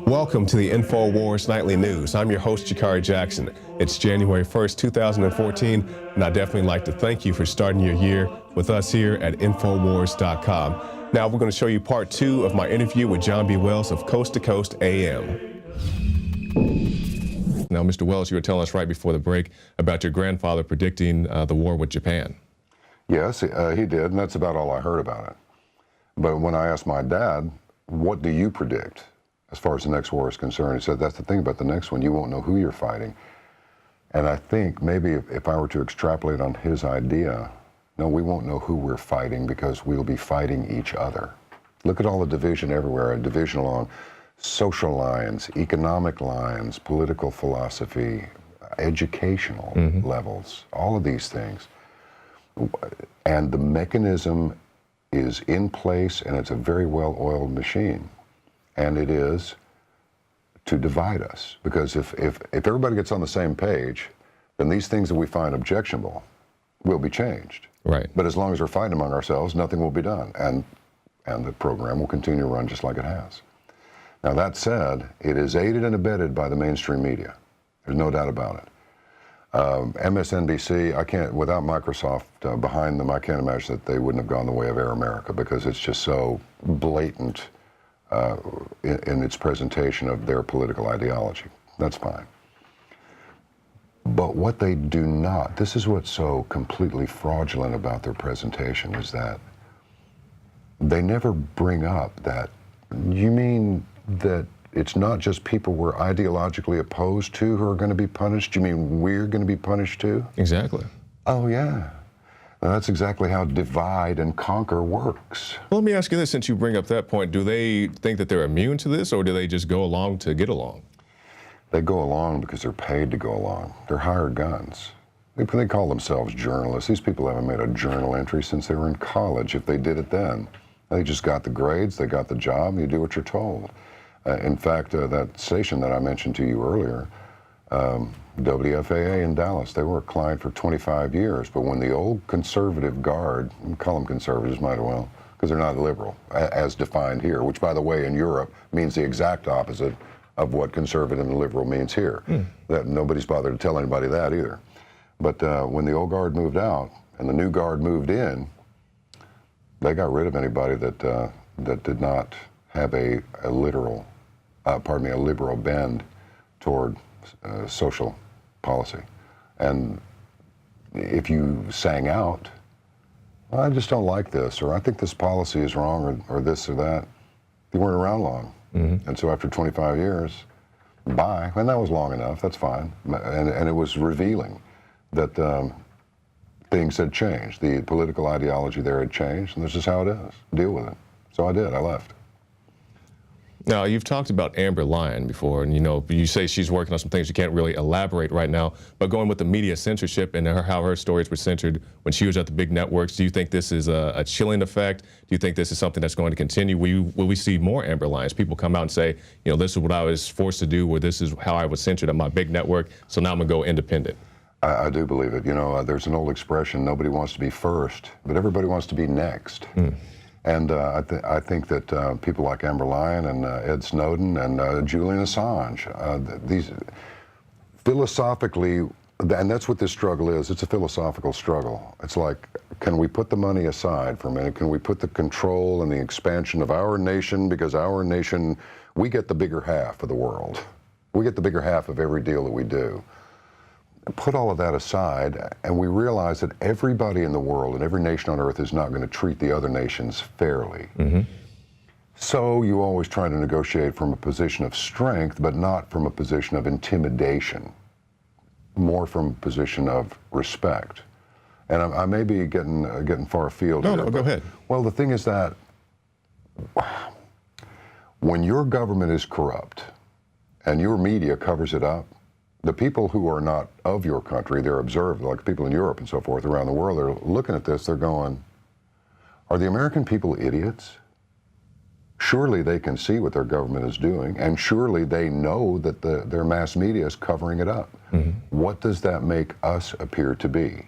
Welcome to the INFOWARS Nightly News. I'm your host, Jakari Jackson. It's January 1st, 2014, and I'd definitely like to thank you for starting your year with us here at INFOWARS.com. Now we're going to show you part 2 of my interview with John B. Wells of Coast to Coast AM. Now, Mr. Wells, you were telling us right before the break about your grandfather predicting the war with Japan. Yes, he did, and that's about all I heard about it. But when I asked my dad, what do you predict as far as the next war is concerned, he said, that's the thing about the next one, you won't know who you're fighting. And I think maybe if I were to extrapolate on his idea, no, we won't know who we're fighting because we'll be fighting each other. Look at all the division everywhere, a division along social lines, economic lines, political philosophy, educational levels, all of these things. And the mechanism is in place, and it's a very well-oiled machine. And it is to divide us. Because if everybody gets on the same page, then these things that we find objectionable will be changed. Right. But as long as we're fighting among ourselves, nothing will be done. And the program will continue to run just like it has. Now that said, it is aided and abetted by the mainstream media. There's no doubt about it. MSNBC, I can't, without Microsoft behind them, I can't imagine that they wouldn't have gone the way of Air America, because it's just so blatant in its presentation of their political ideology. That's fine. But what they do not, this is what's so completely fraudulent about their presentation, is that they never bring up that, you mean that it's not just people we're ideologically opposed to who are going to be punished? You mean we're going to be punished too? Exactly. Oh yeah. Now, that's exactly how divide and conquer works. Well, let me ask you this, since you bring up that point, do they think that they're immune to this, or do they just go along to get along? They go along because they're paid to go along. They're hired guns. They call themselves journalists. These people haven't made a journal entry since they were in college, if they did it then. They just got the grades, they got the job, you do what you're told. In fact, that station that I mentioned to you earlier, WFAA in Dallas, they were a client for 25 years, but when the old conservative guard, call them conservatives, might as well, because they're not liberal, as defined here, which, by the way, in Europe means the exact opposite of what conservative and liberal means here. That nobody's bothered to tell anybody that either. But when the old guard moved out and the new guard moved in, they got rid of anybody that that did not have a liberal bend toward social policy. And if you sang out, well, I just don't like this, or I think this policy is wrong, or this or that, you weren't around long. And so after 25 years, bye. And that was long enough, that's fine. And it was revealing that things had changed. The political ideology there had changed, and this is how it is. Deal with it. So I did, I left. Now, you've talked about Amber Lyon before, and you say she's working on some things you can't really elaborate right now, but going with the media censorship and how her stories were censored when she was at the big networks, do you think this is a chilling effect? Do you think this is something that's going to continue? Will we see more Amber Lyons? People come out and say, this is what I was forced to do, or this is how I was censored on my big network, so now I'm going to go independent. I do believe it. There's an old expression, nobody wants to be first, but everybody wants to be next. And I think that people like Amber Lyon and Ed Snowden and Julian Assange, these philosophically, and that's what this struggle is, it's a philosophical struggle. It's like, can we put the money aside for a minute? Can we put the control and the expansion of our nation, because our nation, we get the bigger half of the world. We get the bigger half of every deal that we do. Put all of that aside, and we realize that everybody in the world and every nation on earth is not going to treat the other nations fairly. So you always try to negotiate from a position of strength, but not from a position of intimidation, more from a position of respect. And I may be getting far afield here. No, go ahead. Well, the thing is that when your government is corrupt and your media covers it up, the people who are not of your country, they're observed, like people in Europe and so forth around the world, they're looking at this, they're going, are the American people idiots? Surely they can see what their government is doing, and surely they know that their mass media is covering it up. What does that make us appear to be?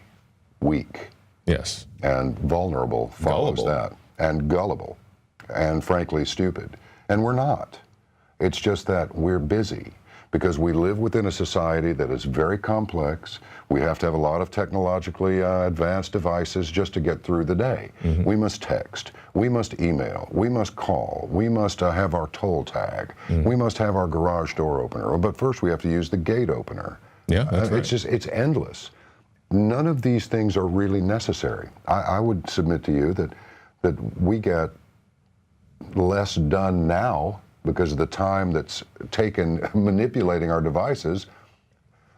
Weak. Yes. And vulnerable follows that. And gullible. And frankly stupid. And we're not. It's just that we're busy because we live within a society that is very complex. We have to have a lot of technologically advanced devices just to get through the day. We must text, we must email, we must call, we must have our toll tag, we must have our garage door opener, but first we have to use the gate opener. Yeah, that's right. It's endless. None of these things are really necessary. I would submit to you that we get less done now because of the time that's taken manipulating our devices,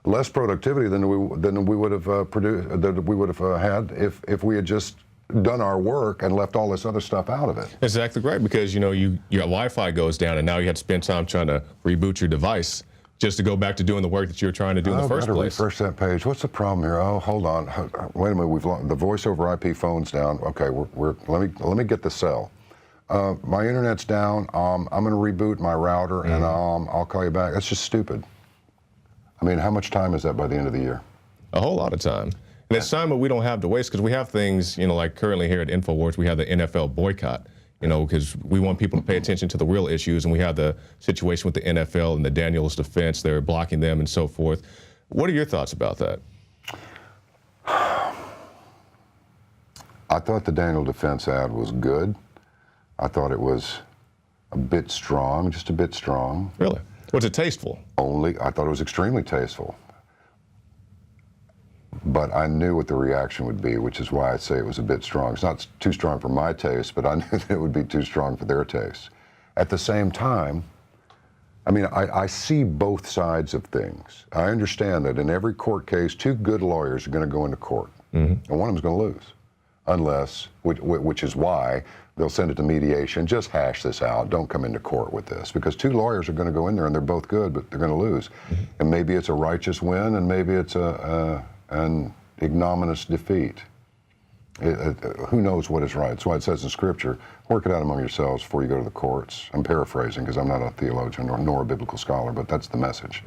less productivity than we would have produced, that we would have had if we had just done our work and left all this other stuff out of it. Exactly right, because you know your Wi-Fi goes down, and now you have to spend time trying to reboot your device just to go back to doing the work that you were trying to do in the first place. Refresh that page. What's the problem here? Oh, hold on. Wait a minute. We've the voice over IP phone's down. Okay, let me get the cell. My internet's down. I'm going to reboot my router, and I'll call you back. That's just stupid. I mean, how much time is that by the end of the year? A whole lot of time. And it's time that we don't have to waste, because we have things, you know, like currently here at INFOWARS, we have the NFL boycott, you know, because we want people to pay attention to the real issues, and we have the situation with the NFL and the Daniels defense. They're blocking them and so forth. What are your thoughts about that? I thought the Daniel defense ad was good. I thought it was a bit strong, just a bit strong. Really? Was it tasteful? I thought it was extremely tasteful. But I knew what the reaction would be, which is why I say it was a bit strong. It's not too strong for my taste, but I knew that it would be too strong for their taste. At the same time, I mean, I see both sides of things. I understand that in every court case, two good lawyers are going to go into court, and one of them's going to lose, unless, which is why they'll send it to mediation. Just hash this out. Don't come into court with this, because two lawyers are going to go in there and they're both good, but they're going to lose. And maybe it's a righteous win, and maybe it's an ignominious defeat. Who knows what is right? That's why it says in Scripture, work it out among yourselves before you go to the courts. I'm paraphrasing because I'm not a theologian nor a biblical scholar, but that's the message.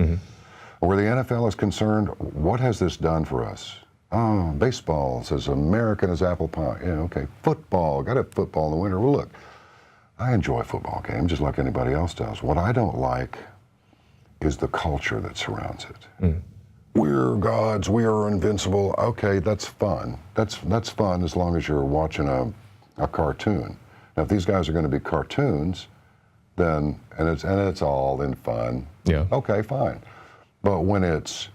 Where the NFL is concerned, what has this done for us? Oh, baseball is as American as apple pie. Yeah, okay. Football, got to have football in the winter. Well, look, I enjoy football games just like anybody else does. What I don't like is the culture that surrounds it. We're gods, we are invincible. Okay, that's fun. That's fun as long as you're watching a cartoon. Now, if these guys are going to be cartoons, then and it's all in fun. Yeah. Okay, fine. But when it's,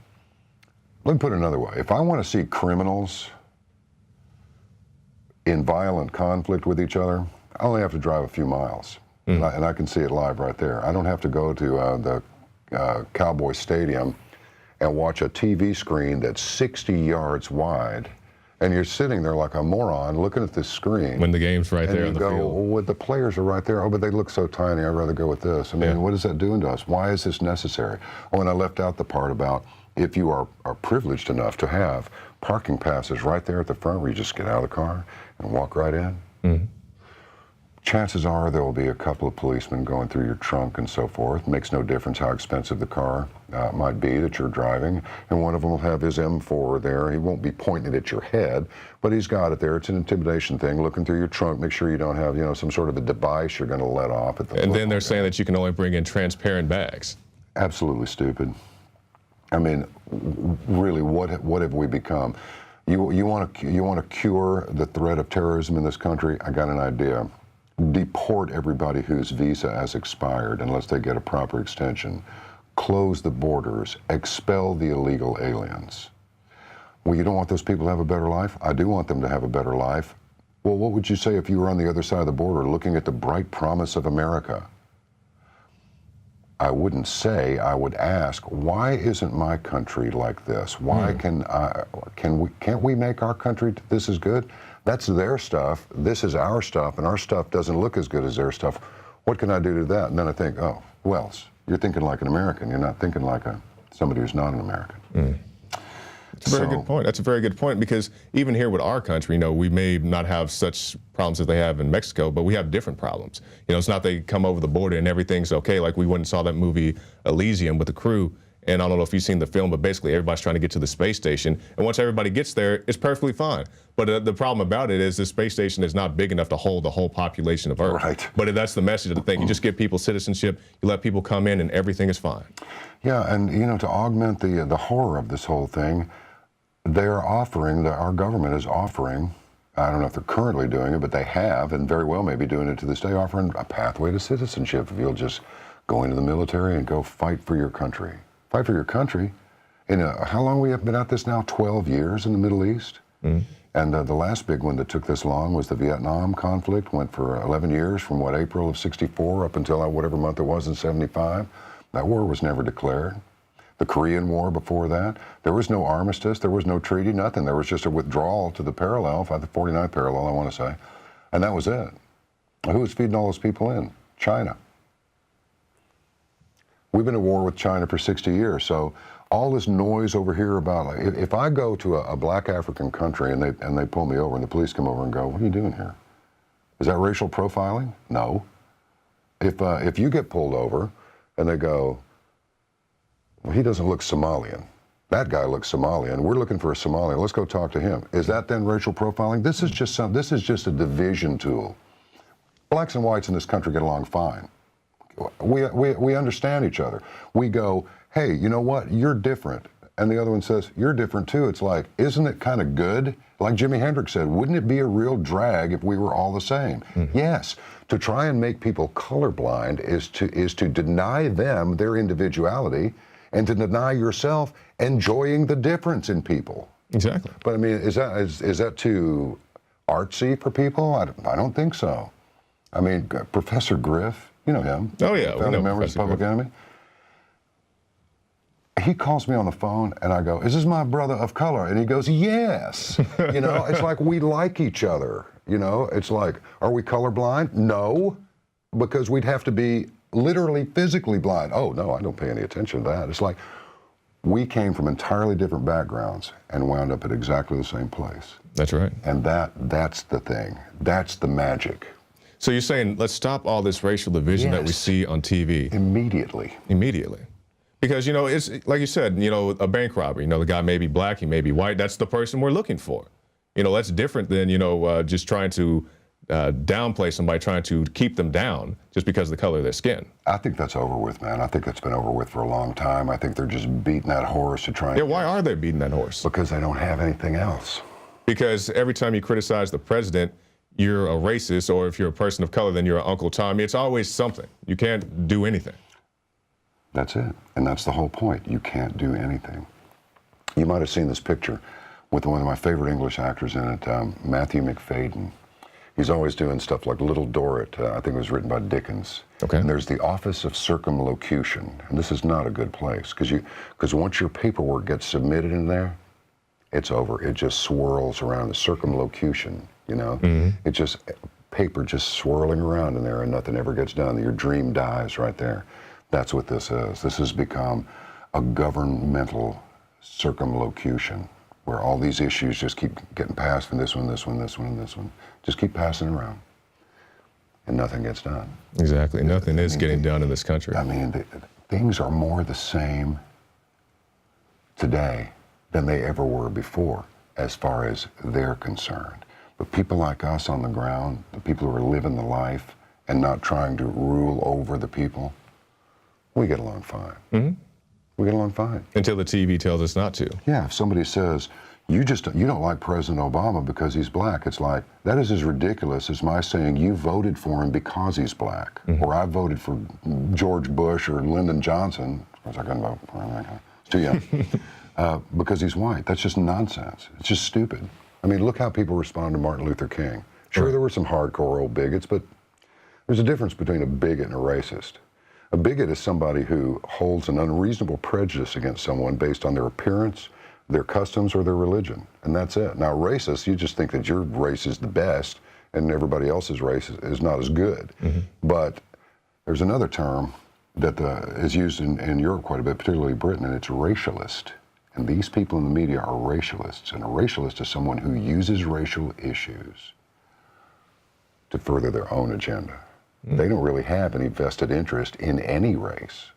let me put it another way. If I want to see criminals in violent conflict with each other, I only have to drive a few miles, and I can see it live right there. I don't have to go to the Cowboy Stadium and watch a TV screen that's 60 yards wide, and you're sitting there like a moron looking at this screen. When the game's right there on the field. Well, the players are right there. Oh, but they look so tiny. I'd rather go with this. I mean, what is that doing to us? Why is this necessary? Oh, and I left out the part about if you are privileged enough to have parking passes right there at the front where you just get out of the car and walk right in. Chances are there will be a couple of policemen going through your trunk and so forth. Makes no difference how expensive the car might be that you're driving. And one of them will have his M4 there. He won't be pointing it at your head, but he's got it there. It's an intimidation thing, looking through your trunk, make sure you don't have, you know, some sort of a device you're going to let off at the And then they're saying that you can only bring in transparent bags. Absolutely stupid. I mean, really, what have we become? You want to cure the threat of terrorism in this country? I got an idea. Deport everybody whose visa has expired unless they get a proper extension. Close the borders. Expel the illegal aliens. Well, you don't want those people to have a better life? I do want them to have a better life. Well, what would you say if you were on the other side of the border looking at the bright promise of America? I wouldn't say, I would ask, why isn't my country like this? Why can't we make our country this is good? That's their stuff, this is our stuff, and our stuff doesn't look as good as their stuff. What can I do to that? And then I think, oh, Wells, you're thinking like an American, you're not thinking like somebody who's not an American. That's a very good point. That's a very good point, because even here with our country, you know, we may not have such problems as they have in Mexico, but we have different problems. You know, it's not they come over the border and everything's okay. Like we went and saw that movie Elysium with the crew, And I don't know if you've seen the film, but basically everybody's trying to get to the space station. And once everybody gets there, it's perfectly fine. But the problem about it is the space station is not big enough to hold the whole population of Earth. Right. But that's the message of the thing. You just give people citizenship, you let people come in, and everything is fine. Yeah, and you know, to augment the horror of this whole thing, they're offering, our government is offering, I don't know if they're currently doing it, but they have, and very well may be doing it to this day, offering a pathway to citizenship if you'll just go into the military and go fight for your country. Fight for your country. How long we have been at this now? 12 years in the Middle East? Mm-hmm. And the last big one that took this long was the Vietnam conflict. Went for 11 years from April of '64 up until whatever month it was in '75. That war was never declared. The Korean War before that, there was no armistice, there was no treaty, nothing. There was just a withdrawal to the parallel, the 49th parallel, I want to say. And that was it. Who was feeding all those people in? China. We've been at war with China for 60 years, so all this noise over here about, if I go to a black African country and they pull me over and the police come over and go, what are you doing here? Is that racial profiling? No. If you get pulled over and they go, well, he doesn't look Somalian. That guy looks Somalian. We're looking for a Somalian. Let's go talk to him. Is that then racial profiling? This is just a division tool. Blacks and whites in this country get along fine. We understand each other. We go, hey, you know what? You're different. And the other one says, you're different too. It's like, isn't it kind of good? Like Jimi Hendrix said, wouldn't it be a real drag if we were all the same? Mm-hmm. Yes. To try and make people colorblind is to deny them their individuality and to deny yourself enjoying the difference in people. Exactly. But I mean, is that too artsy for people? I don't think so. I mean, Professor Griff, you know him. Oh yeah, founding member of Public Enemy. He calls me on the phone and I go, is this my brother of color? And he goes, yes. You know, it's like we like each other. You know, it's like, are we colorblind? No, because we'd have to be literally physically blind. Oh no, I don't pay any attention to that. It's like we came from entirely different backgrounds and wound up at exactly the same place. That's right. And that's the thing. That's the magic. So you're saying let's stop all this racial division that we see on TV. Immediately. Immediately. Because, you know, it's like you said, you know, a bank robbery, you know, the guy may be black, he may be white. That's the person we're looking for. You know, that's different than, you know, just trying to downplay somebody, trying to keep them down just because of the color of their skin. I think that's over with, man. I think that's been over with for a long time. I think they're just beating that horse to try and... Yeah, why are they beating that horse? Because they don't have anything else. Because every time you criticize the president, you're a racist, or if you're a person of color, then you're an Uncle Tommy. It's always something. You can't do anything. That's it. And that's the whole point. You can't do anything. You might have seen this picture with one of my favorite English actors in it, Matthew McFadden. He's always doing stuff like Little Dorrit. I think it was written by Dickens. Okay. And there's the Office of Circumlocution. And this is not a good place because once your paperwork gets submitted in there, it's over. It just swirls around. The circumlocution, you know? Mm-hmm. It just, paper just swirling around in there and nothing ever gets done. Your dream dies right there. That's what this is. This has become a governmental circumlocution where all these issues just keep getting passed from this one, this one, this one, and this one. Just keep passing around. And nothing gets done. Exactly. Nothing is getting done in this country. I mean, things are more the same today than they ever were before, as far as they're concerned. But people like us on the ground, the people who are living the life and not trying to rule over the people, we get along fine. Mm-hmm. We get along fine. Until the TV tells us not to. Yeah, if somebody says, you don't like President Obama because he's black, it's like, that is as ridiculous as my saying you voted for him because he's black. Mm-hmm. Or I voted for George Bush or Lyndon Johnson. Of course, I couldn't vote for him. It's too young. Because he's white. That's just nonsense. It's just stupid. I mean, look how people respond to Martin Luther King. Sure, there were some hardcore old bigots, but there's a difference between a bigot and a racist. A bigot is somebody who holds an unreasonable prejudice against someone based on their appearance, their customs, or their religion, and that's it. Now, racist, you just think that your race is the best and everybody else's race is not as good. Mm-hmm. But there's another term that is used in Europe quite a bit, particularly Britain, and it's racialist. And these people in the media are racialists, and a racialist is someone who uses racial issues to further their own agenda. They don't really have any vested interest in any race.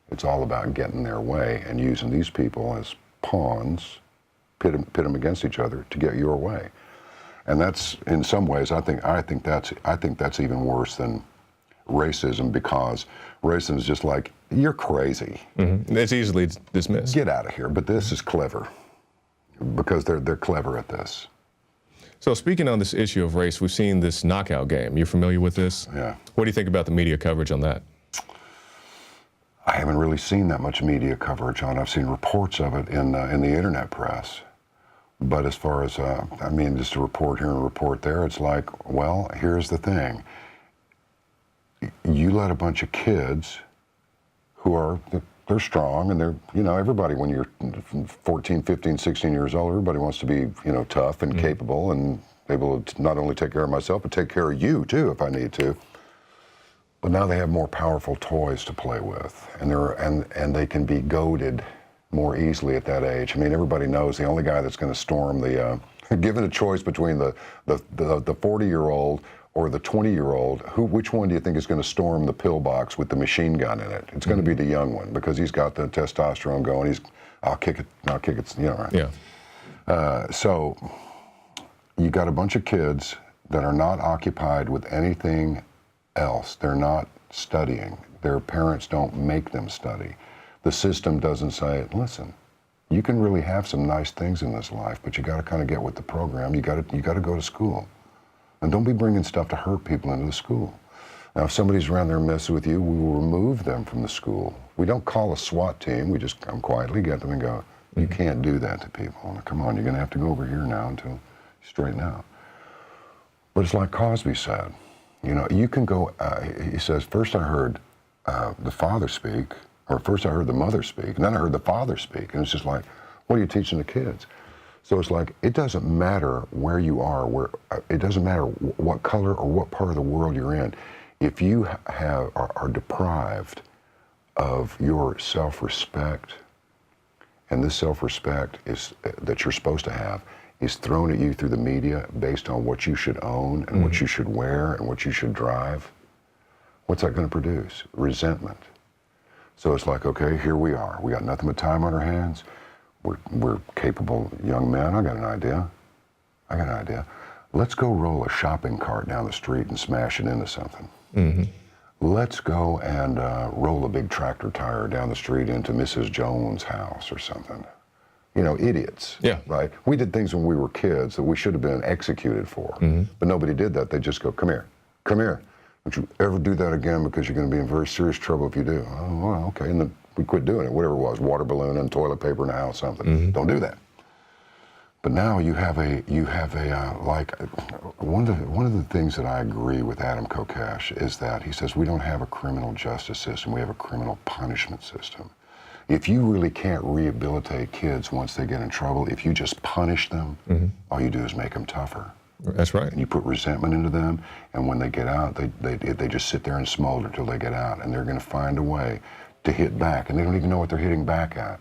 It's all about getting their way and using these people as pawns, pit them against each other to get your way. And that's, in some ways, I think that's even worse than racism, because racism is just like, you're crazy. It's easily dismissed. Get out of here. But this is clever, because they're clever at this. So speaking on this issue of race, we've seen this knockout game. You're familiar with this? Yeah. What do you think about the media coverage on that? I haven't really seen that much media coverage on it. I've seen reports of it in the internet press. But as far as, I mean, just a report here and a report there, it's like, well, here's the thing. You let a bunch of kids who are, they're strong, and they're, you know, everybody, when you're 14, 15, 16 years old, everybody wants to be, you know, tough and capable and able to not only take care of myself, but take care of you too, if I need to. But now they have more powerful toys to play with, and they can be goaded more easily at that age. I mean, everybody knows the only guy that's going to storm the, given a choice between the 40-year-old or the 20-year-old, which one do you think is going to storm the pillbox with the machine gun in it? It's going to be the young one, because he's got the testosterone going. I'll kick it, you know, right? Yeah. So you got a bunch of kids that are not occupied with anything else. They're not studying. Their parents don't make them study. The system doesn't say, listen, you can really have some nice things in this life, but you got to kind of get with the program. You got to go to school. And don't be bringing stuff to hurt people into the school. Now, if somebody's around there messing with you, we will remove them from the school. We don't call a SWAT team. We just come quietly, get them, and go, you can't do that to people. Now, come on, you're going to have to go over here now until you straighten out. But it's like Cosby said. You know, you can go, he says, first I heard the father speak, or first I heard the mother speak, and then I heard the father speak. And it's just like, what are you teaching the kids? So it's like, it doesn't matter where you are, it doesn't matter what color or what part of the world you're in. If you are deprived of your self-respect, and this self-respect is that you're supposed to have, is thrown at you through the media based on what you should own and what you should wear and what you should drive, what's that going to produce? Resentment. So it's like, okay, here we are. We got nothing but time on our hands. We're capable young men. I got an idea. Let's go roll a shopping cart down the street and smash it into something. Let's go and roll a big tractor tire down the street into Mrs. Jones' house or something. You know, idiots, yeah, right? We did things when we were kids that we should have been executed for, but nobody did that. They just go, come here. Don't you ever do that again, because you're going to be in very serious trouble if you do. Oh, well, okay, and then we quit doing it, whatever it was, water balloon and toilet paper in the house, something. Don't do that. But now you have a like, one of the things that I agree with Adam Kokesh is that he says we don't have a criminal justice system, we have a criminal punishment system. If you really can't rehabilitate kids once they get in trouble, if you just punish them, all you do is make them tougher. That's right. And you put resentment into them, and when they get out, they just sit there and smolder till they get out, and they're going to find a way to hit back, and they don't even know what they're hitting back at.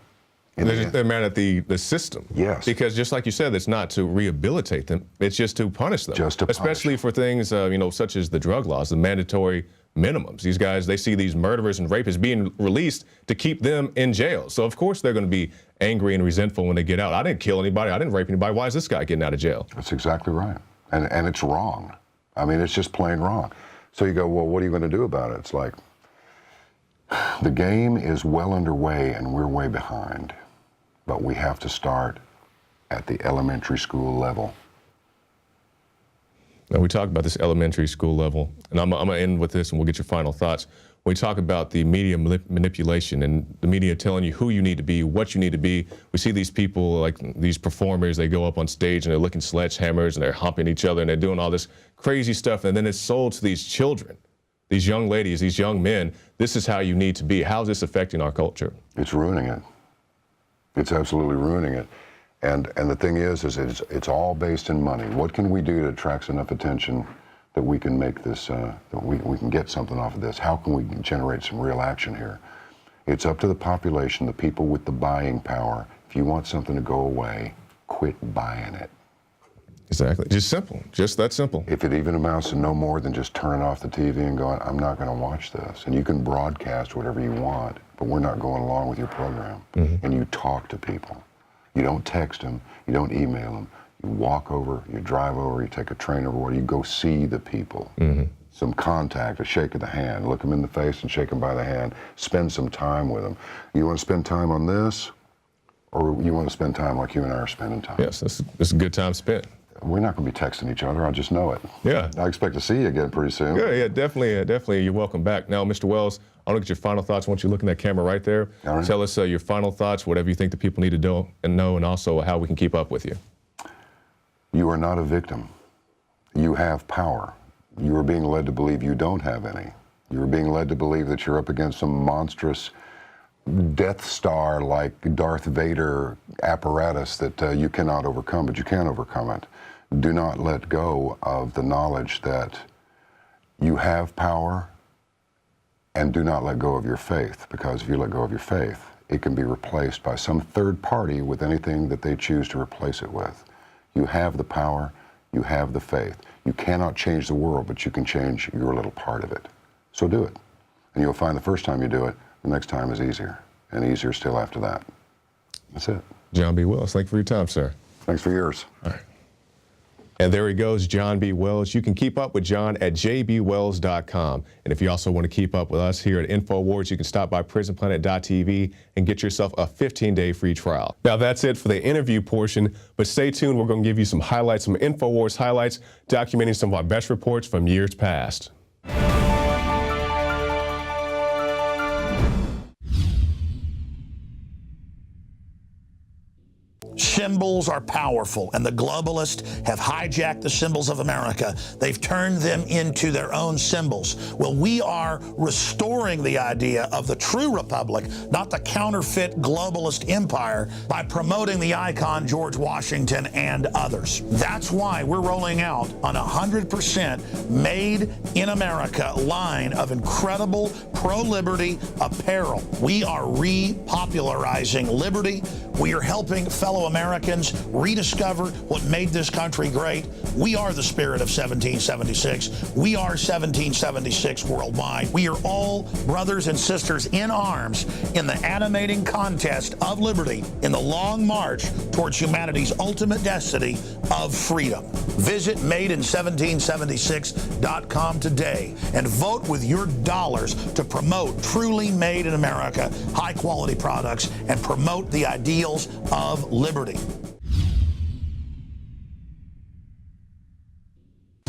They're mad at the system. Yes. Because just like you said, it's not to rehabilitate them, it's just to punish them. Just to punish especially them. For things, you know, such as the drug laws, the mandatory minimums. These guys, they see these murderers and rapists being released to keep them in jail. So of course they're going to be angry and resentful when they get out. I didn't kill anybody, I didn't rape anybody, why is this guy getting out of jail? That's exactly right. And it's wrong. I mean, it's just plain wrong. So you go, well, what are you going to do about it? It's like, the game is well underway and we're way behind, but we have to start at the elementary school level. Now, we talk about this elementary school level, and I'm going to end with this and we'll get your final thoughts. When we talk about the media manipulation and the media telling you who you need to be, what you need to be, we see these people, like these performers, they go up on stage and they're looking sledgehammers and they're humping each other and they're doing all this crazy stuff, and then it's sold to these children, these young ladies, these young men. This is how you need to be. How is this affecting our culture? It's ruining it. It's absolutely ruining it. And the thing is it's all based in money. What can we do that attracts enough attention that we can make this, that we can get something off of this? How can we generate some real action here? It's up to the population, the people with the buying power. If you want something to go away, quit buying it. Exactly. Just simple. Just that simple. If it even amounts to no more than just turning off the TV and going, I'm not going to watch this. And you can broadcast whatever you want, but we're not going along with your program. And you talk to people. You don't text them. You don't email them. You walk over, you drive over, you take a train over, where you go see the people. Some contact, a shake of the hand, look them in the face and shake them by the hand. Spend some time with them. You want to spend time on this, or you want to spend time like you and I are spending time? Yes, it's a good time spent. We're not going to be texting each other. I just know it. Yeah. I expect to see you again pretty soon. Yeah, definitely. You're welcome back. Now, Mr. Wells, I want to get your final thoughts. I want you to look in that camera right there. All right. Tell us your final thoughts, whatever you think the people need to know, and also how we can keep up with you. You are not a victim. You have power. You are being led to believe you don't have any. You are being led to believe that you're up against some monstrous Death Star like Darth Vader apparatus that you cannot overcome, but you can overcome it. Do not let go of the knowledge that you have power, and do not let go of your faith, because if you let go of your faith, it can be replaced by some third party with anything that they choose to replace it with. You have the power, you have the faith. You cannot change the world, but you can change your little part of it. So do it. And you'll find the first time you do it, the next time is easier, and easier still after that. That's it. John B. Wells, thank you for your time, sir. Thanks for yours. All right. And there he goes, John B. Wells. You can keep up with John at jbwells.com. And if you also want to keep up with us here at INFOWARS, you can stop by PrisonPlanet.tv and get yourself a 15-day free trial. Now, that's it for the interview portion, but stay tuned. We're going to give you some highlights, some INFOWARS highlights, documenting some of our best reports from years past. Symbols are powerful, and the globalists have hijacked the symbols of America. They've turned them into their own symbols. Well, we are restoring the idea of the true republic, not the counterfeit globalist empire, by promoting the icon George Washington and others. That's why we're rolling out an 100% made in America line of incredible pro-liberty apparel. We are repopularizing liberty. We are helping fellow Americans rediscover what made this country great. We are the spirit of 1776. We are 1776 worldwide. We are all brothers and sisters in arms in the animating contest of liberty in the long march towards humanity's ultimate destiny of freedom. Visit madein1776.com today and vote with your dollars to promote truly made in America, high-quality products, and promote the ideals of liberty.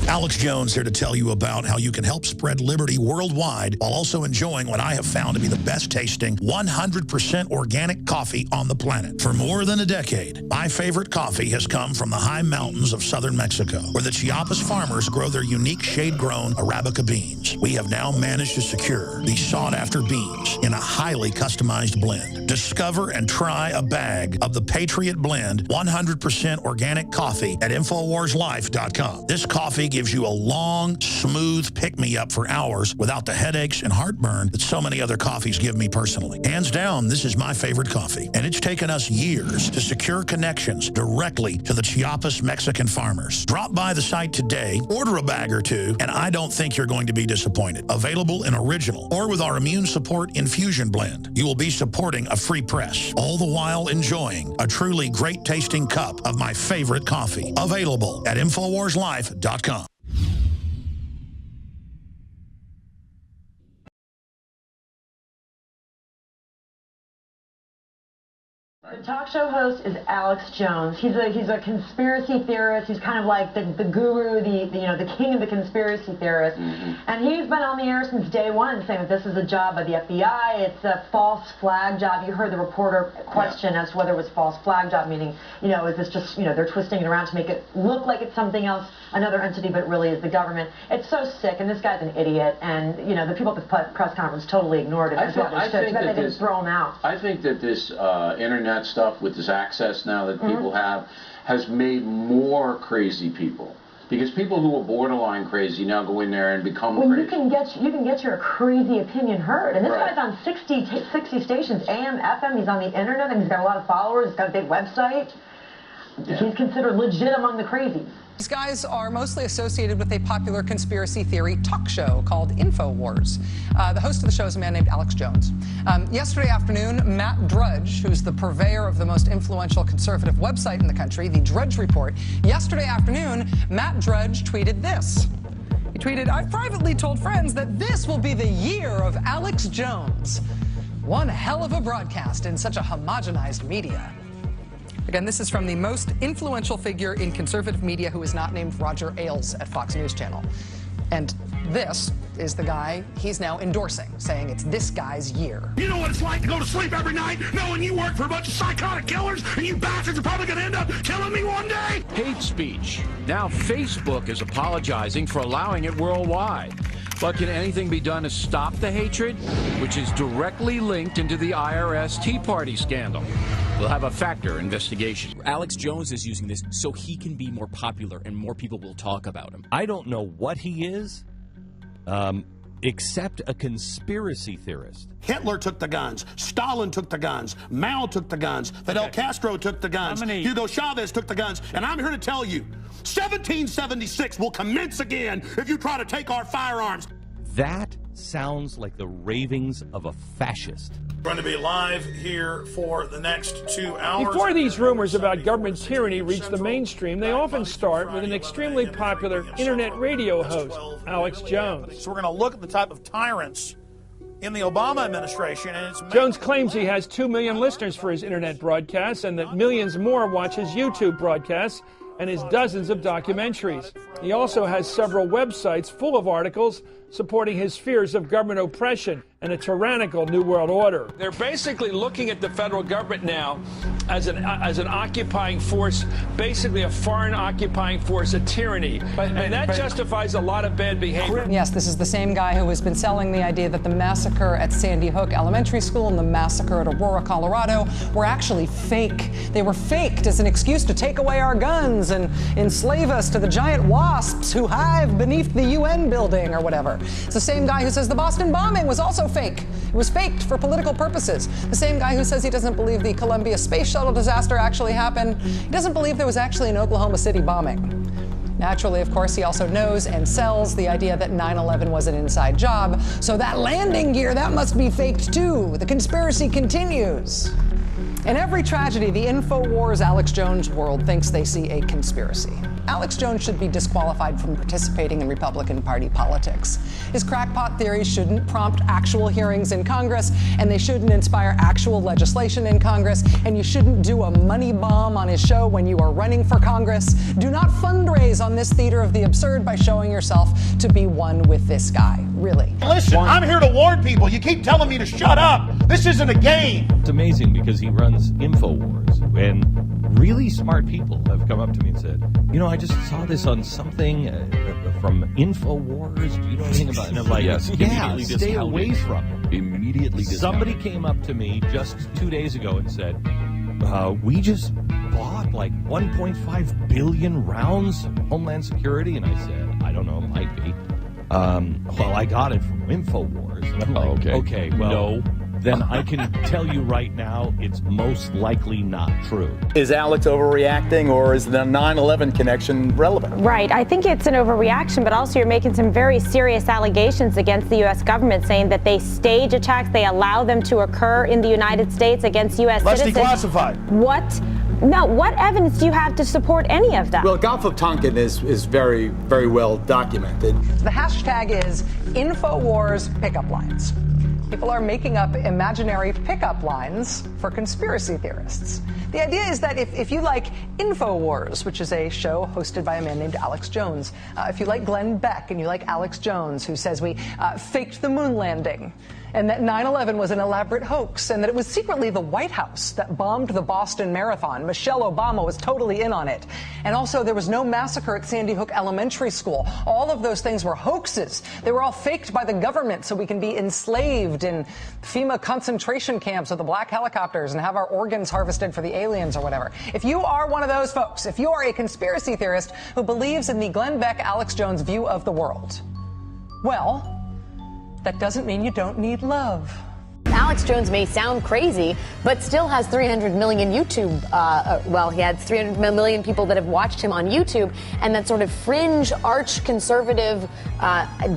Alex Jones here to tell you about how you can help spread liberty worldwide while also enjoying what I have found to be the best tasting 100% organic coffee on the planet. For more than a decade, my favorite coffee has come from the high mountains of southern Mexico, where the Chiapas farmers grow their unique shade-grown Arabica beans. We have now managed to secure these sought-after beans in a highly customized blend. Discover and try a bag of the Patriot Blend 100% organic coffee at InfoWarsLife.com. This coffee gives you a long, smooth pick-me-up for hours without the headaches and heartburn that so many other coffees give me personally. Hands down, this is my favorite coffee, and it's taken us years to secure connections directly to the Chiapas Mexican farmers. Drop by the site today, order a bag or two, and I don't think you're going to be disappointed. Available in original or with our immune support infusion blend. You will be supporting a free press, all the while enjoying a truly great-tasting cup of my favorite coffee. Available at InfoWarsLife.com. The talk show host is Alex Jones. He's a conspiracy theorist. He's kind of like the guru, the king of the conspiracy theorists. And he's been on the air since day one saying that this is a job by the FBI. It's a false flag job. You heard the reporter question as to whether it was false flag job, meaning, is this just, they're twisting it around to make it look like it's something else, another entity, but it really is the government. It's so sick, and this guy's an idiot. And, the people at the press conference totally ignored him. I think they didn't throw him out. I think that this internet stuff with this access now that people have has made more crazy people, because people who are borderline crazy now go in there and become crazy. You can get your crazy opinion heard, and this guy's on 60 stations, AM, FM. He's on the internet, and he's got a lot of followers. He's got a big website. He's considered legit among the crazies. These guys are mostly associated with a popular conspiracy theory talk show called INFOWARS. The host of the show is a man named Alex Jones. Yesterday afternoon, Matt Drudge, who's the purveyor of the most influential conservative website in the country, the Drudge Report, yesterday afternoon, Matt Drudge tweeted this. He tweeted, "I've privately told friends that this will be the year of Alex Jones. One hell of a broadcast in such a homogenized media." Again, this is from the most influential figure in conservative media who is not named Roger Ailes at Fox News Channel. And this is the guy he's now endorsing, saying it's this guy's year. You know what it's like to go to sleep every night knowing you work for a bunch of psychotic killers and you bastards are probably going to end up killing me one day? Hate speech. Now Facebook is apologizing for allowing it worldwide. But can anything be done to stop the hatred, which is directly linked into the IRS Tea Party scandal? We'll have a factor investigation. Alex Jones is using this so he can be more popular and more people will talk about him. I don't know what he is, except a conspiracy theorist. Hitler took the guns. Stalin took the guns. Mao took the guns. Fidel Castro took the guns. Hugo Chavez took the guns. And I'm here to tell you, 1776 will commence again if you try to take our firearms. That sounds like the ravings of a fascist. Going to be live here for the next 2 hours. Before these rumors about government tyranny reach the mainstream, they often start with an extremely popular internet radio host, Alex Jones. So we're going to look at the type of tyrants in the Obama administration. And Jones claims he has 2 million listeners for his internet broadcasts and that millions more watch his YouTube broadcasts and his dozens of documentaries. He also has several websites full of articles supporting his fears of government oppression and a tyrannical New World Order. They're basically looking at the federal government now as an occupying force, basically a foreign occupying force, a tyranny. And that justifies a lot of bad behavior. Yes, this is the same guy who has been selling the idea that the massacre at Sandy Hook Elementary School and the massacre at Aurora, Colorado were actually fake. They were faked as an excuse to take away our guns and enslave us to the giant wasps who hive beneath the UN building or whatever. It's the same guy who says the Boston bombing was also fake. It was faked for political purposes. The same guy who says he doesn't believe the Columbia Space Shuttle disaster actually happened. He doesn't believe there was actually an Oklahoma City bombing. Naturally, of course, he also knows and sells the idea that 9/11 was an inside job. So that landing gear, that must be faked too. The conspiracy continues. In every tragedy, the InfoWars Alex Jones world thinks they see a conspiracy. Alex Jones should be disqualified from participating in Republican Party politics. His crackpot theories shouldn't prompt actual hearings in Congress, and they shouldn't inspire actual legislation in Congress, and you shouldn't do a money bomb on his show when you are running for Congress. Do not fundraise on this theater of the absurd by showing yourself to be one with this guy, really. Listen, I'm here to warn people. You keep telling me to shut up. This isn't a game. It's amazing because he runs InfoWars, and really smart people have come up to me and said, you know, I just saw this on something from InfoWars. Do you know anything about it? And I'm like, Yes, yeah, immediately stay discounted. away from it. Immediately Somebody discounted. came up to me just 2 days ago and said, we just bought like 1.5 billion rounds of Homeland Security. And I said, I don't know, it might be. Well, I got it from InfoWars. And I'm like, okay, well, no. Then I can tell you right now, it's most likely not true. Is Alex overreacting, or is the 9/11 connection relevant? Right. I think it's an overreaction, but also you're making some very serious allegations against the U.S. government, saying that they stage attacks, they allow them to occur in the United States against U.S. citizens. Let's declassify. What? No, what evidence do you have to support any of that? Well, Gulf of Tonkin is very, very well documented. The hashtag is InfoWars pickup lines. People are making up imaginary pickup lines for conspiracy theorists. The idea is that if you like InfoWars, which is a show hosted by a man named Alex Jones, if you like Glenn Beck and you like Alex Jones, who says we faked the moon landing, and that 9/11 was an elaborate hoax, and that it was secretly the White House that bombed the Boston Marathon. Michelle Obama was totally in on it. And also, there was no massacre at Sandy Hook Elementary School. All of those things were hoaxes. They were all faked by the government so we can be enslaved in FEMA concentration camps with the black helicopters and have our organs harvested for the aliens or whatever. If you are one of those folks, if you are a conspiracy theorist who believes in the Glenn Beck, Alex Jones view of the world, well, that doesn't mean you don't need love. Alex Jones may sound crazy, but still has 300 million YouTube, he had 300 million people that have watched him on YouTube, and that sort of fringe, arch-conservative,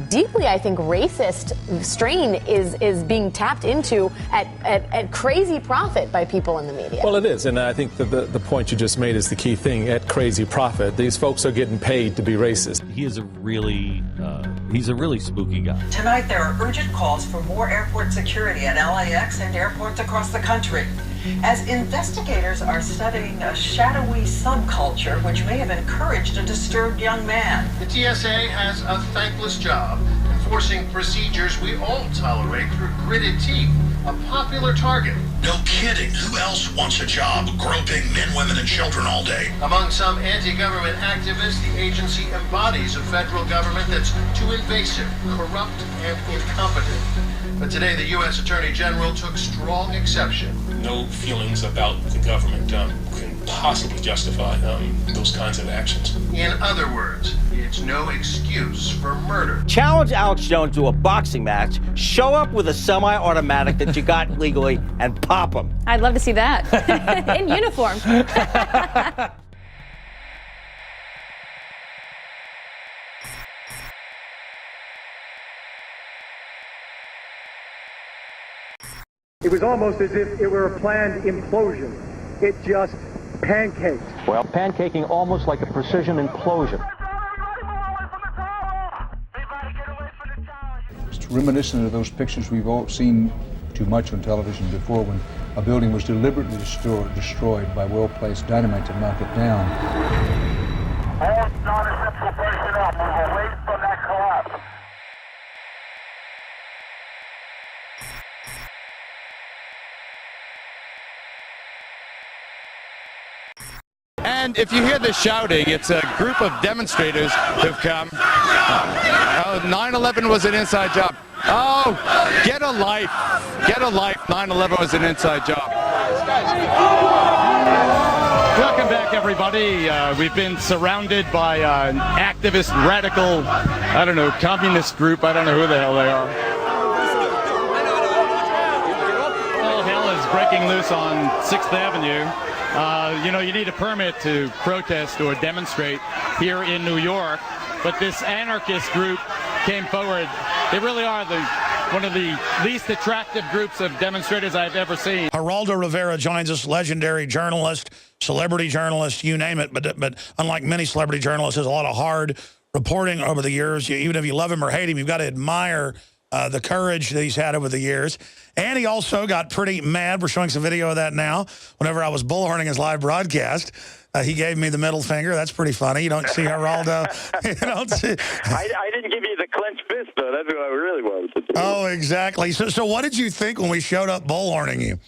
deeply, I think, racist strain is being tapped into at crazy profit by people in the media. Well, it is, and I think that the point you just made is the key thing. At crazy profit, these folks are getting paid to be racist. He is he's a really spooky guy. Tonight, there are urgent calls for more airport security at LAX and airports across the country, as investigators are studying a shadowy subculture which may have encouraged a disturbed young man. The TSA has a thankless job enforcing procedures we all tolerate through gritted teeth. A popular target. No kidding. Who else wants a job groping men, women, and children all day? Among some anti-government activists, the agency embodies a federal government that's too invasive, corrupt, and incompetent. But today, the U.S. Attorney General took strong exception. No feelings about the government can possibly justify those kinds of actions. In other words, it's no excuse for murder. Challenge Alex Jones to a boxing match, show up with a semi-automatic that you got legally, and pop him. I'd love to see that. In uniform. It was almost as if it were a planned implosion. It just pancaked. Well, pancaking almost like a precision implosion. It's reminiscent of those pictures we've all seen too much on television before, when a building was deliberately destroyed by well-placed dynamite to knock it down. All non-essential personnel move away from that collapse. And if you hear the shouting, it's a group of demonstrators who've come. 9/11 was an inside job. Oh, get a life. Get a life. 9/11 was an inside job. Welcome back, everybody. We've been surrounded by an activist, radical, I don't know, communist group. I don't know who the hell they are. All hell is breaking loose on 6th Avenue. You need a permit to protest or demonstrate here in New York, but this anarchist group came forward. They really are one of the least attractive groups of demonstrators I've ever seen. Geraldo Rivera joins us, legendary journalist, celebrity journalist, you name it, but unlike many celebrity journalists, there's a lot of hard reporting over the years. Even if you love him or hate him, you've got to admire the courage that he's had over the years. And he also got pretty mad. We're showing some video of that now. Whenever I was bullhorning his live broadcast, he gave me the middle finger. That's pretty funny. You don't see Geraldo. You don't see. I didn't give you the clenched fist, though. That's what I really wanted to do. Oh, exactly. So what did you think when we showed up bullhorning you?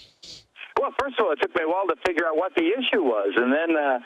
Well, first of all, it took me a while to figure out what the issue was. And then, then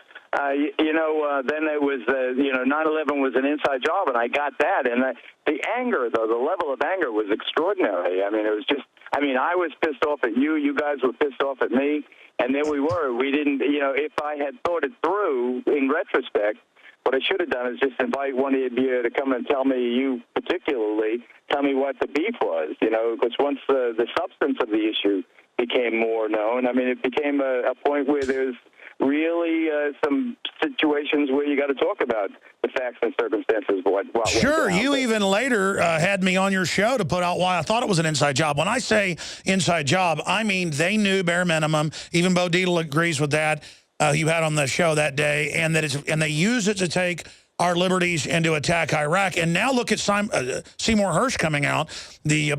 it was, 9/11 was an inside job, and I got that. And the anger, though, the level of anger was extraordinary. I mean, it was just, I was pissed off at you. You guys were pissed off at me. And there we were. We didn't, if I had thought it through in retrospect, what I should have done is just invite one of you to come and tell me, you particularly, tell me what the beef was, because once the substance of the issue became more known, it became a point where there's really some situations where you got to talk about the facts and circumstances. What sure, you even later had me on your show to put out why I thought it was an inside job. When I say inside job, I mean they knew bare minimum. Even Bo Dietl agrees with that. You had on the show that day, and they use it to take our liberties and to attack Iraq. And now look at Seymour Hersh coming out, the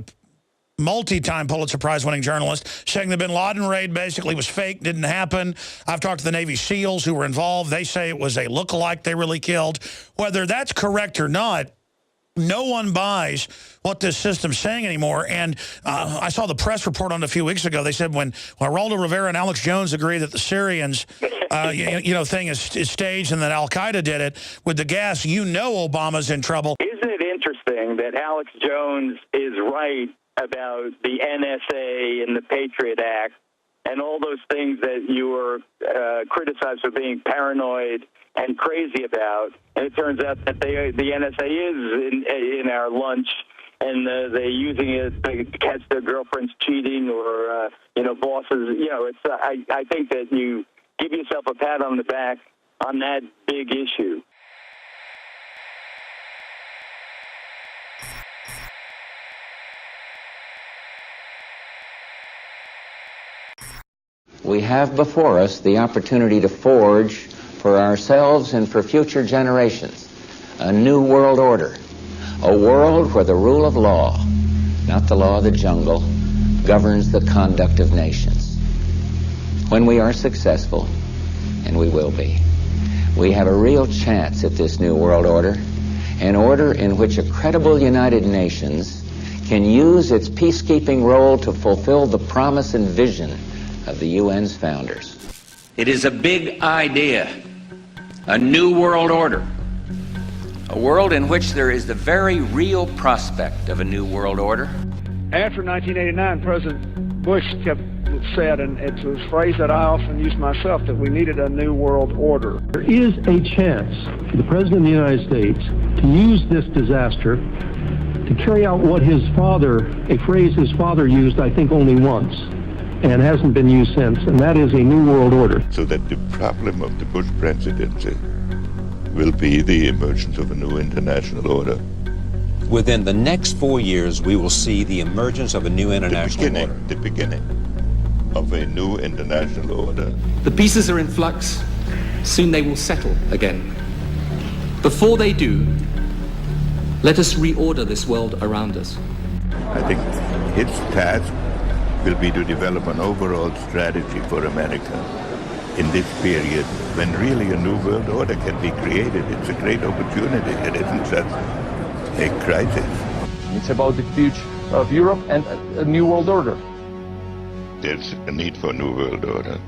multi-time Pulitzer Prize-winning journalist, saying the bin Laden raid basically was fake, didn't happen. I've talked to the Navy SEALs who were involved. They say it was a look-alike they really killed. Whether that's correct or not, no one buys what this system's saying anymore. And I saw the press report on it a few weeks ago. They said when Geraldo Rivera and Alex Jones agree that the Syrians thing is staged and that Al-Qaeda did it with the gas, Obama's in trouble. Isn't it interesting that Alex Jones is right about the NSA and the Patriot Act and all those things that you were criticized for being paranoid and crazy about, and it turns out that the NSA is in our lunch and they're using it to catch their girlfriends cheating or bosses. It's I think that you give yourself a pat on the back on that big issue. We have before us the opportunity to forge for ourselves and for future generations a new world order, a world where the rule of law, not the law of the jungle, governs the conduct of nations. When we are successful, and we will be, we have a real chance at this new world order, an order in which a credible United Nations can use its peacekeeping role to fulfill the promise and vision of the UN's founders. It is a big idea, a new world order, a world in which there is the very real prospect of a new world order. After 1989, President Bush said, and it's a phrase that I often use myself, that we needed a new world order. There is a chance for the President of the United States to use this disaster to carry out what his father, a phrase his father used, I think, only once, and hasn't been used since, and that is a new world order. So that the problem of the Bush presidency will be the emergence of a new international order. Within the next 4 years, we will see the emergence of a new international order. The beginning of a new international order. The pieces are in flux. Soon they will settle again. Before they do, let us reorder this world around us. I think its task will be to develop an overall strategy for America in this period when really a new world order can be created. It's a great opportunity. It isn't just a crisis. It's about the future of Europe and a new world order. There's a need for a new world order,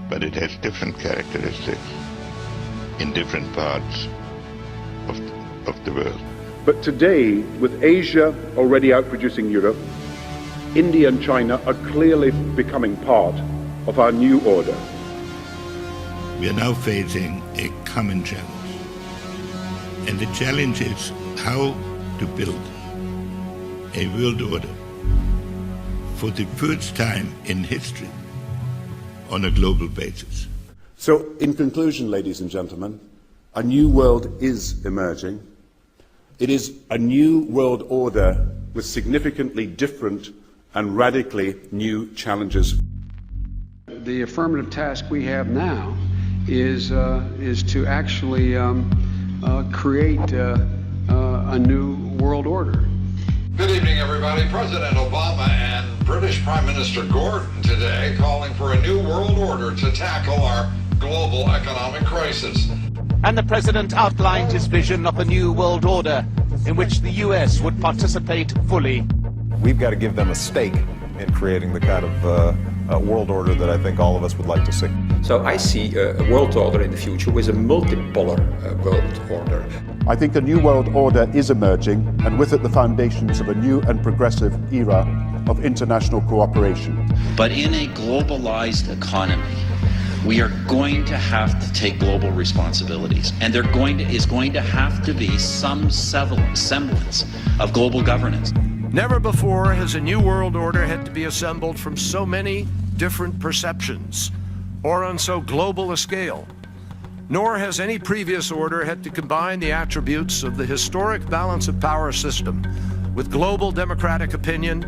but it has different characteristics in different parts of the world. But today, with Asia already outproducing Europe, India and China are clearly becoming part of our new order. We are now facing a common challenge. And the challenge is how to build a world order for the first time in history on a global basis. So, in conclusion, ladies and gentlemen, a new world is emerging. It is a new world order with significantly different and radically new challenges. The affirmative task we have now is to actually create a new world order. Good evening, everybody. President Obama and British Prime Minister Gordon today calling for a new world order to tackle our global economic crisis. And the president outlined his vision of a new world order in which the U.S. would participate fully. We've got to give them a stake in creating the kind of world order that I think all of us would like to see. So I see a world order in the future with a multipolar world order. I think a new world order is emerging, and with it the foundations of a new and progressive era of international cooperation. But in a globalized economy, we are going to have to take global responsibilities, and there is going to have to be some semblance of global governance. Never before has a new world order had to be assembled from so many different perceptions or on so global a scale. Nor has any previous order had to combine the attributes of the historic balance of power system with global democratic opinion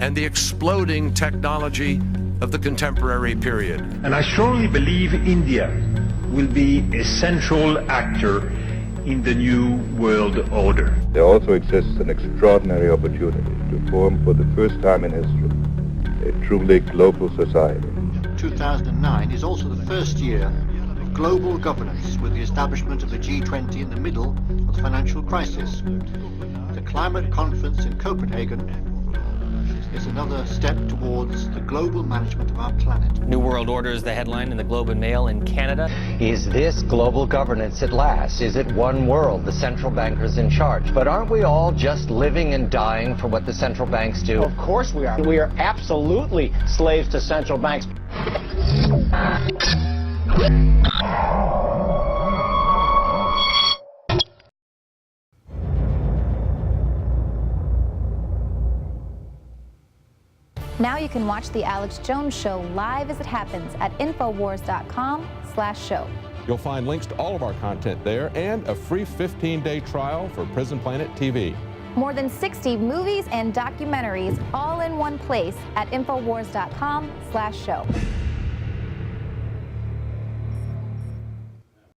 and the exploding technology of the contemporary period. And I strongly believe India will be a central actor in the new world order. There also exists an extraordinary opportunity to form for the first time in history a truly global society. 2009 is also the first year of global governance with the establishment of the G20 in the middle of the financial crisis. The climate conference in Copenhagen is another step towards the global management of our planet. New World Order is the headline in the Globe and Mail in Canada. Is this global governance at last? Is it one world, the central bankers in charge? But aren't we all just living and dying for what the central banks do? Of course we are. We are absolutely slaves to central banks. Now you can watch The Alex Jones Show live as it happens at INFOWARS.com/show. You'll find links to all of our content there and a free 15-day trial for Prison Planet TV. More than 60 movies and documentaries all in one place at INFOWARS.com/show.